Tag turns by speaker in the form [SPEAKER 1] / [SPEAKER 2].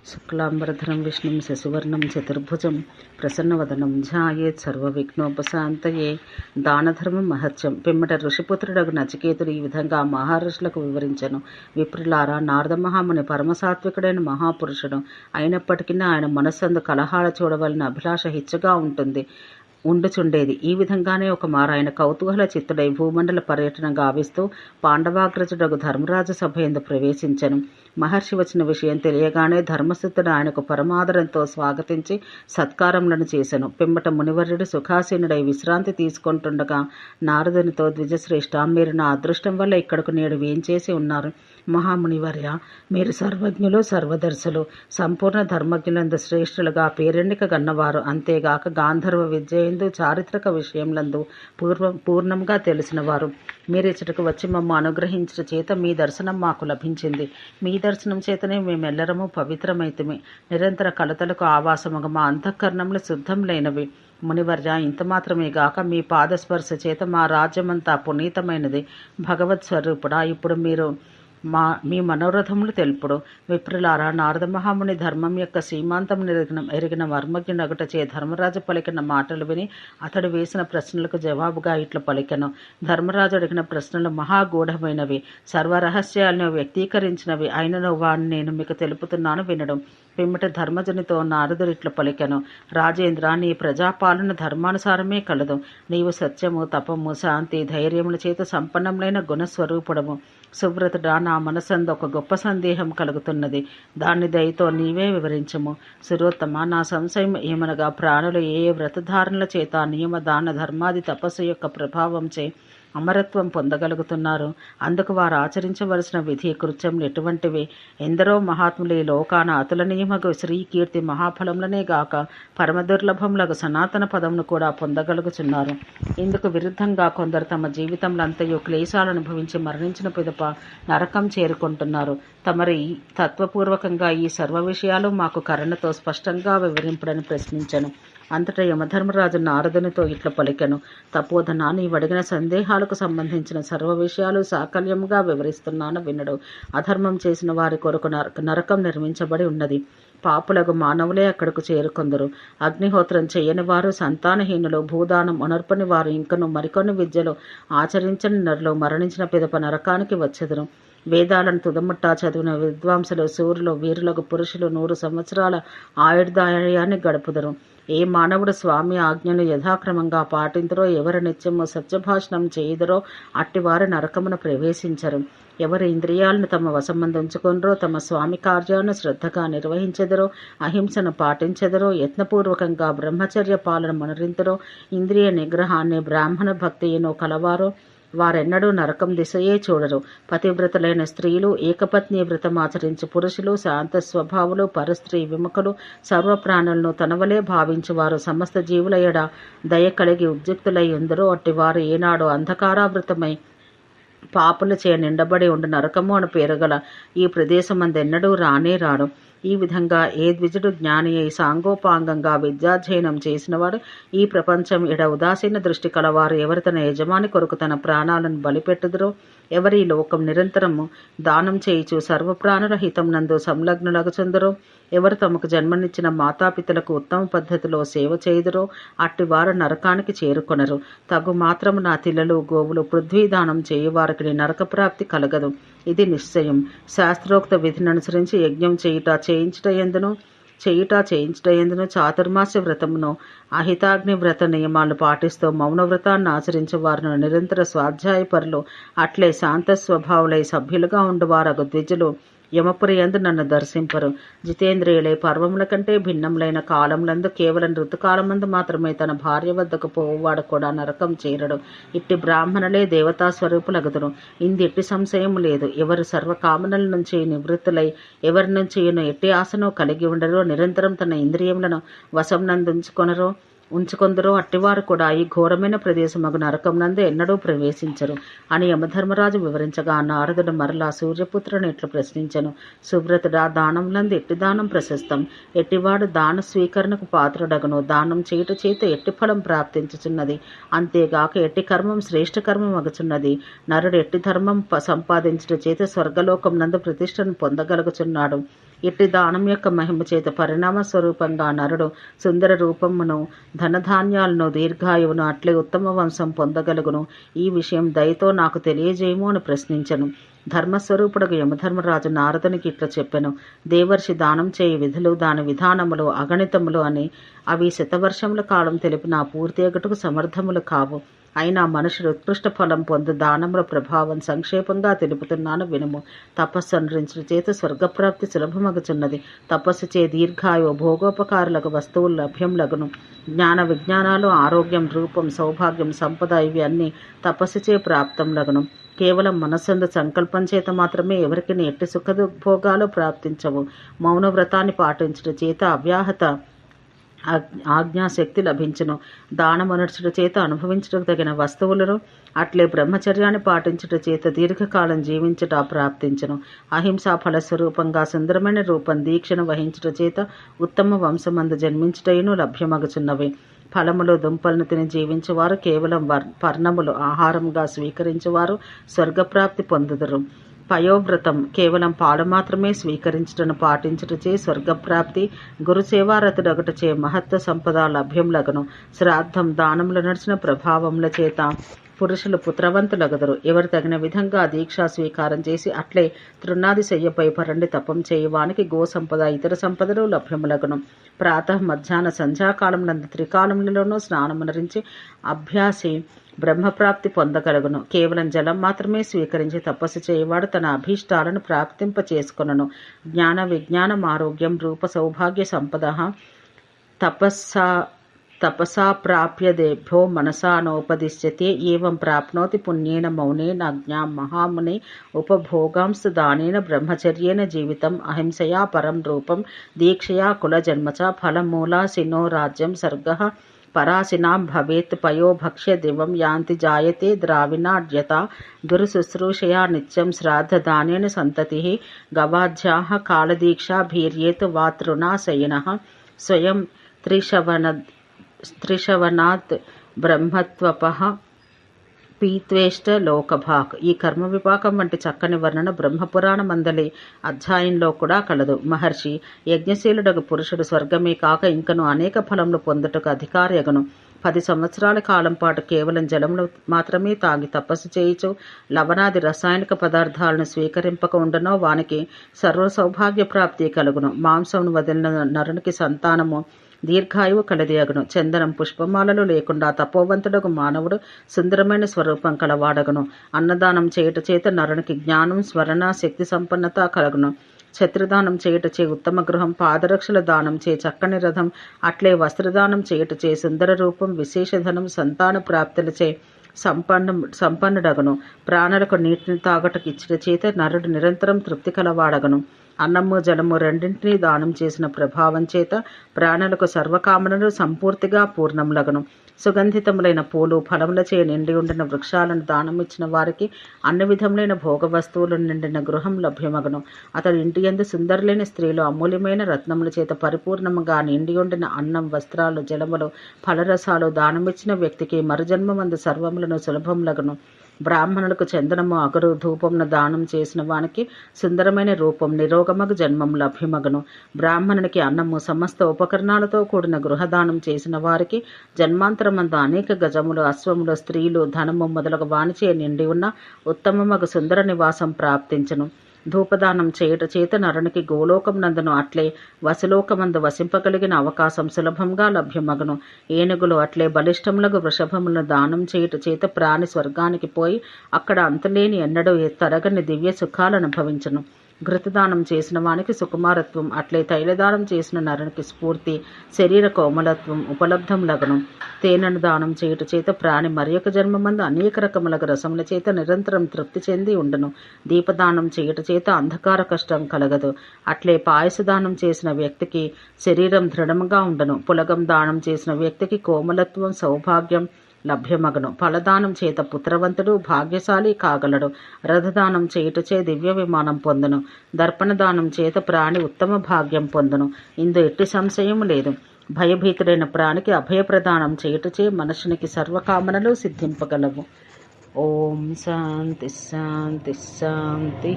[SPEAKER 1] శుక్లాంబరధరం విష్ణుం శశివర్ణం చతుర్భుజం ప్రసన్నవదనం ధ్యాయేత్ సర్వవిఘ్నోపశాంతయే. దానధర్మం మహత్యం. పిమ్మట ఋషిపుత్రుడగు నచికేతుడు ఈ విధంగా మహర్షులకు వివరించెను. విప్రులారా, నారద మహాముని పరమసాత్వికుడైన మహాపురుషుడు. అయినప్పటికీ ఆయన మనస్సందు కలహాల చూడవలన అభిలాష హెచ్చుగా ఉండుచుండేది. ఈ విధంగానే ఒక మారు ఆయన కౌతూహల చిత్తుడై భూమండల పర్యటన గావిస్తూ పాండవాగ్రజుడగు ధర్మరాజు సభ యందు ప్రవేశించెను. మహర్షి వచ్చిన విషయం తెలియగానే ధర్మస్థితుడు ఆయనకు పరమాదరంతో స్వాగతించి సత్కారములను చేసెను. పిమ్మట మునివర్యుడు సుఖాసీనుడై విశ్రాంతి తీసుకుంటుండగా నారదునితో, ద్విజశ్రేష్ఠ, మీరు నా అదృష్టం వల్ల ఇక్కడకు నేడు వేంచేసి ఉన్నారు. మహామునివర్య, మీరు సర్వజ్ఞులు, సర్వదర్శులు, సంపూర్ణ ధర్మజ్ఞులందు శ్రేష్ఠులుగా పేరెన్నిక గన్నవారు. అంతేగాక గాంధర్వ విద్యయందు చారిత్రక విషయములందు పూర్ణంగా తెలిసినవారు. మీరిచ్చటకు వచ్చి మమ్మ అనుగ్రహించట చేత మీ దర్శనం మాకు లభించింది. మీ దర్శనం చేతనే మేమెల్లరము పవిత్రమైతిమి. నిరంతర కలతలకు ఆవాసముగా మా అంతఃకరణములు శుద్ధం లేనవి. మునివర్య, ఇంత మాత్రమే గాక మీ పాదస్పర్శ చేత మా రాజ్యమంతా పునీతమైనది. భగవత్ స్వరూపుడా, ఇప్పుడు మీరు మీ మనోరథములు తెలుపుడు. విప్రులారా, నారద మహాముని ధర్మం యొక్క సీమాంతం ఎరిగిన మర్మజ్ఞుడగుటచే ధర్మరాజు పలికిన మాటలు విని అతడు వేసిన ప్రశ్నలకు జవాబుగా ఇట్లా పలికెను. ధర్మరాజు అడిగిన ప్రశ్నలు మహాగూఢమైనవి, సర్వరహస్యాలను వ్యక్తీకరించినవి. అయినను వాడిని నేను మీకు తెలుపుతున్నాను వినడం. పిమ్మట ధర్మజునితో నారదుడు ఇట్లా పలికెను. రాజేంద్ర, నీ ప్రజాపాలన ధర్మానుసారమే కలదు. నీవు సత్యము, తపము, శాంతి, ధైర్యముల చేత సంపన్నములైన గుణస్వరూపుడము. సువ్రతుడా, నా మనసందు ఒక గొప్ప సందేహం కలుగుతున్నది. దాన్ని దయతో నీవే వివరించము. సురోత్తమ, నా సంశయం ఏమనగా, ప్రాణులు ఏ వ్రతధారణల చేత నియమ, దాన, ధర్మాది తపస్సు యొక్క ప్రభావంచే అమరత్వం పొందగలుగుతున్నారు. అందుకు వారు ఆచరించవలసిన విధి కృత్యములు ఎటువంటివి? ఎందరో మహాత్ములు ఈ లోకాన అతులనీయమగు శ్రీకీర్తి మహాఫలములనే గాక పరమదుర్లభములకు సనాతన పదమును కూడా పొందగలుగుచున్నారు. ఇందుకు విరుద్ధంగా కొందరు తమ జీవితంలంతయు క్లేశాలు అనుభవించి మరణించిన పిదప నరకం చేరుకుంటున్నారు. తమరి తత్వపూర్వకంగా ఈ సర్వ విషయాలు మాకు కరుణతో స్పష్టంగా వివరింపుడని ప్రశ్నించను. అంతటా యమధర్మరాజు నారదునితో ఇట్లా పలికెను. తపోధన, నీవడిగిన సందేహాలకు సంబంధించిన సర్వ విషయాలు సాకల్యముగా వివరిస్తున్నాను వినడు. అధర్మం చేసిన వారి కొరకు నరకం నిర్మించబడి ఉన్నది. పాపులకు మానవులే అక్కడకు చేరుకొందరు. అగ్నిహోత్రం చేయని వారు, సంతానహీనులు, భూదానం ఉనర్పని వారు, ఇంకను మరికొన్ని విద్యలు ఆచరించని నరులు మరణించిన పిదప నరకానికి వచ్చెదరు. వేదాలను తుదముట్టా చదివిన విద్వాంసులు, సూర్యులు, వీరులకు పురుషులు 100 సంవత్సరాల ఆయుర్దాయాన్ని గడుపుదరు. ఏ మానవుడు స్వామి ఆజ్ఞను యథాక్రమంగా పాటించరో, ఎవరు నిత్యము సత్యభాషణం చేయుదరో అట్టివారు నరకమును ప్రవేశించరు. ఎవరు ఇంద్రియాలను తమ వశమందు ఉంచుకొనరో, తమ స్వామి కార్యాలను శ్రద్ధగా నిర్వహించెదరో, అహింసను పాటించెదరో, యత్నపూర్వకంగా బ్రహ్మచర్య పాలన మనరింతరో, ఇంద్రియ నిగ్రహాన్ని, బ్రాహ్మణ భక్తియును కలవారో వారెన్నడూ నరకం దిశయే చూడరు. పతివ్రతలైన స్త్రీలు, ఏకపత్ని వ్రతం ఆచరించు పురుషులు, శాంత స్వభావులు, పరస్త్రీ విముఖులు, సర్వప్రాణులను తనవలే భావించువారు, సమస్త జీవుల ఎడ దయ కలిగి ఉద్యుక్తులై ఉందరో అట్టివారు ఏనాడు అంధకారావృతమై పాపులచే నిండబడి ఉండు నరకము అని పేరుగల ఈ ప్రదేశమందెన్నడూ రానే రాడు. ఈ విధంగా ఏ ద్విజుడు జ్ఞాని అయి సాంగోపాంగంగా విద్యాధ్యయనం చేసినవాడు, ఈ ప్రపంచం ఎడ ఉదాసీన దృష్టి కలవారు, ఎవరు తన యజమాని కొరకు తన ప్రాణాలను బలిపెట్టుదురో, ఎవరి ఈ లోకం నిరంతరము దానం చేయుచు సర్వప్రాణుల హితం నందు సంలగ్నులగుచుందరో, ఎవరు తమకు జన్మనిచ్చిన మాతాపితలకు ఉత్తమ పద్ధతిలో సేవ చేయుదురో అట్టివారు నరకానికి చేరుకొనరు. తగు మాత్రము నా తిల్లలు, గోవులు పృథ్వీదానం చేయువారికి నరక ప్రాప్తి కలగదు. ఇది నిశ్చయం. శాస్త్రోక్త విధిని అనుసరించి యజ్ఞం చేయుట ఎందును చాతుర్మాస్య వ్రతమును, అహితాగ్ని వ్రత నియమాలు పాటిస్తూ మౌన వ్రతాన్ని ఆచరించే వారిని నిరంతర స్వాధ్యాయపరులు, అట్లే శాంత స్వభావులై సభ్యులుగా ఉండువారగు ద్విజులు యమపురి యందు నన్ను దర్శింపరు. జితేంద్రియులై పర్వముల కంటే భిన్నములైన కాలములందు కేవలం ఋతుకాలమందు మాత్రమే తన భార్య వద్దకు పోవువాడు కూడా నరకం చేరడు. ఇట్టి బ్రాహ్మణులే దేవతా స్వరూపులగుదురు. ఇందెట్టి సంశయము లేదు. ఎవరు సర్వకామనల నుంచి నివృత్తులై ఎవరి నుంచి ఎట్టి ఆశను కలిగి ఉండరో, నిరంతరం తన ఇంద్రియములను వశం ఉంచుకొందరో అట్టివారు కూడా ఈ ఘోరమైన ప్రదేశమగు నరకం నందు ఎన్నడూ ప్రవేశించరు అని యమధర్మరాజు వివరించగా, నారదుడు మరలా సూర్యపుత్రుని ఇట్లు ప్రశ్నించెను. సువ్రతుడా, దానములందు ఎట్టి దానం ప్రశస్తం? ఎట్టివాడు దాన స్వీకరణకు పాత్రుడగును. దానం చేయుట చేత ఎట్టి ఫలం ప్రాప్తించుచున్నది. అంతేగాక ఎట్టి కర్మం శ్రేష్ఠ కర్మం అగుచున్నది. నరుడు ఎట్టి ధర్మం సంపాదించుట చేత స్వర్గలోకం నందు ప్రతిష్టను పొందగలుగుచున్నాడు. ఇట్టి దానం యొక్క మహిమ చేత పరిణామ స్వరూపంగా నరుడు సుందర రూపమును, ధనధాన్యాలను, దీర్ఘాయువును, అట్లే ఉత్తమ వంశం పొందగలుగును. ఈ విషయం దయతో నాకు తెలియజేయము అని ప్రశ్నించను. ధర్మస్వరూపుడకు యమధర్మరాజు నారదునికి ఇట్లా చెప్పెను. దేవర్షి దానం చేయి విధులు, దాని విధానములు అగణితములు అని, అవి శతవర్షముల కాలం తెలిపిన పూర్తి ఎగటుకు సమర్థములు కావు. అయినా మనుషుడు ఉత్కృష్ట ఫలం పొందు దానముల ప్రభావం సంక్షేపంగా తెలుపుతున్నాను వినుము. తపస్సు అనురించిన చేత స్వర్గప్రాప్తి సులభమగుచున్నది. తపస్సు చే దీర్ఘాయువు, భోగోపకారులకు వస్తువులు లభ్యంలగును. జ్ఞాన విజ్ఞానాలు, ఆరోగ్యం, రూపం, సౌభాగ్యం, సంపద ఇవి అన్నీ తపస్సు చే ప్రాప్తంలగును. కేవలం మనస్సందు సంకల్పం చేత మాత్రమే ఎవరికి ఎట్టి సుఖభోగాలు ప్రాప్తించవు. మౌన వ్రతాన్ని పాటించుట చేత అవ్యాహత ఆజ్ఞాశక్తి లభించును. దానమనర్చుట చేత అనుభవించుటకు తగిన వస్తువులను, అట్లే బ్రహ్మచర్యాన్ని పాటించుట చేత దీర్ఘకాలం జీవించుట ప్రాప్తించును. అహింసా ఫలస్వరూపంగా సుందరమైన రూపం దీక్షను వహించుట చేత ఉత్తమ వంశమందు జన్మించుటయును లభ్యమగుచున్నవి. ఫలములు, దుంపలను తిని జీవించువారు, కేవలం పర్ణములు ఆహారంగా స్వీకరించువారు స్వర్గప్రాప్తి పొందుదురు. పయోవ్రతం కేవలం పాలు మాత్రమే స్వీకరించుటను పాటించుటచే స్వర్గప్రాప్తి, గురుసేవారతుడొకటచే మహత్వ సంపద లభ్యంలగును. శ్రాద్ధం, దానములు నడిచిన ప్రభావముల చేత పురుషులు పుత్రవంతులగదరు. ఎవరు తగిన విధంగా దీక్షా స్వీకారం చేసి అట్లే తృణాది శయ్యపై పరండి తపం చేయువానికి గో సంపద, ఇతర సంపదలు లభ్యములగును. ప్రాతః, మధ్యాహ్న, సంధ్యాకాలమునందు త్రికాలములలోనూ స్నానమునరించి అభ్యాసి బ్రహ్మప్రాప్తి పొందగలుగును. కేవలం జలం మాత్రమే స్వీకరించి తపస్సు చేయవాడు తన అభీష్టాలను ప్రాప్తింప చేసుకొనును. జ్ఞాన విజ్ఞానం, ఆరోగ్యం, రూప, సౌభాగ్య సంపద తపసా ప్రాప్యదేభ్యో మనసా నోపదిశ్యతే. ఏవం ప్రాప్నోతి పుణ్యేన మౌనేన జ్ఞాం మహామునే ఉపభోగాంస్తు దానేన బ్రహ్మచర్యేన జీవితం అహింసయా పరం రూపం దీక్షయా కులజన్మచ ఫలమూలాసినో రాజ్యం సర్గః పరాసినాం భవేత్. పయో భక్ష్య దివం యాంతి జాయతే ద్రావిణాడ్యత గురుశుశ్రూషయా నిత్యం శ్రాద్ధదానేన సంతతిః గవాధ్యాః కాలదీక్షా భీర్యేతు వాతృణాశయినః స్వయం త్రిశవనాత్ బ్రహ్మత్వపః పీత్వేష్ట లోకభాక్. ఈ కర్మ విపాకం వంటి చక్కని వర్ణన బ్రహ్మపురాణ మందలి అధ్యాయంలో కూడా కలదు. మహర్షి, యజ్ఞశీలుడగు పురుషుడు స్వర్గమే కాక ఇంకను అనేక ఫలములు పొందుటకు అధికారియగును. 10 సంవత్సరాల కాలం పాటు కేవలం జలములు మాత్రమే తాగి తపస్సు చేయుచు లవణాది రసాయనిక పదార్థాలను స్వీకరింపక ఉండనో వానికి సర్వ సౌభాగ్య ప్రాప్తి కలుగును. మాంసమును వదిలిన నరునికి సంతానము దీర్ఘాయువు కలదియగును. చందనం, పుష్పమాలలు లేకుండా తపోవంతుడగు మానవుడు సుందరమైన స్వరూపం కలవాడగును. అన్నదానం చేయుట చేత నరునికి జ్ఞానం, స్మరణ, శక్తి సంపన్నత కలుగును. ఛత్రదానం చేయుటచే ఉత్తమ గృహం, పాదరక్షల దానం చే చక్కని రథం, అట్లే వస్త్రదానం చేయుటచే సుందర రూపం, విశేషధనం, సంతాన ప్రాప్తులచే సంపన్నుడగను. ప్రాణులకు నీటిని తాగటకు ఇచ్చుట చేత నరుడు నిరంతరం తృప్తి కలవాడగను. అన్నము, జలము రెండింటినీ దానం చేసిన ప్రభావం చేత ప్రాణులకు సర్వకామనలు సంపూర్తిగా పూర్ణములగను. సుగంధితములైన పూలు, ఫలములచే నిండి ఉండిన వృక్షాలను దానమిచ్చిన వారికి అన్ని విధములైన భోగ వస్తువులు నిండిన గృహం లభ్యమగను. అతడి ఇంటి యందు సుందరులైన స్త్రీలు అమూల్యమైన రత్నముల చేత పరిపూర్ణముగా నిండి ఉండిన అన్నం, వస్త్రాలు, జలములు, ఫలరసాలు దానమిచ్చిన వ్యక్తికి మరుజన్మమందు సర్వములను సులభములగను. బ్రాహ్మణులకు చందనము, అగరు, ధూపమును దానం చేసిన వానికి సుందరమైన రూపం, నిరోగమగు జన్మం లభ్యమగను. బ్రాహ్మణునికి అన్నము, సమస్త ఉపకరణాలతో కూడిన గృహదానం చేసిన వారికి జన్మాంతరమందు అనేక గజములు, అశ్వములు, స్త్రీలు, ధనము మొదలగు వానిచే నిండి ఉన్న ఉత్తమమగు సుందర నివాసం ప్రాప్తించును. ధూపదానం చేయుట చేత నరునికి గోలోకమునందును అట్లే వసులోకమందు వసింపగలిగిన అవకాశం సులభంగా లభ్యమగును. ఏనుగులు అట్లే బలిష్టములకు వృషభములను దానం చేయుట చేత ప్రాణి స్వర్గానికి పోయి అక్కడ అంతులేని ఎన్నడూ తరగని దివ్య సుఖాలు అనుభవించును. ఘృతదానం చేసిన వానికి సుకుమారత్వం, అట్లే తైలదానం చేసిన నరునికి స్ఫూర్తి, శరీర కోమలత్వం ఉపలబ్ధములగును. తేనెను దానం చేయుట చేత ప్రాణి మరియొక జన్మమందు అనేక రకములకు రసముల చేత నిరంతరం తృప్తి చెంది ఉండును. దీపదానం చేయుట చేత అంధకార కష్టం కలగదు. అట్లే పాయసదానం చేసిన వ్యక్తికి శరీరం దృఢముగా ఉండును. పులగం దానం చేసిన వ్యక్తికి కోమలత్వం, సౌభాగ్యం లభ్యమగును. ఫలదానం చేత పుత్రవంతుడు, భాగ్యశాలి కాగలడు. రథదానం చేయుటచే దివ్య విమానం పొందును. దర్పణదానం చేత ప్రాణి ఉత్తమ భాగ్యం పొందును. ఇందు ఎట్టి సంశయము లేదు. భయభీతుడైన ప్రాణికి అభయప్రదానం చేయుటచే మనుషునికి సర్వకామనలు సిద్ధింపగలవు. ఓం శాంతి శాంతి శాంతి.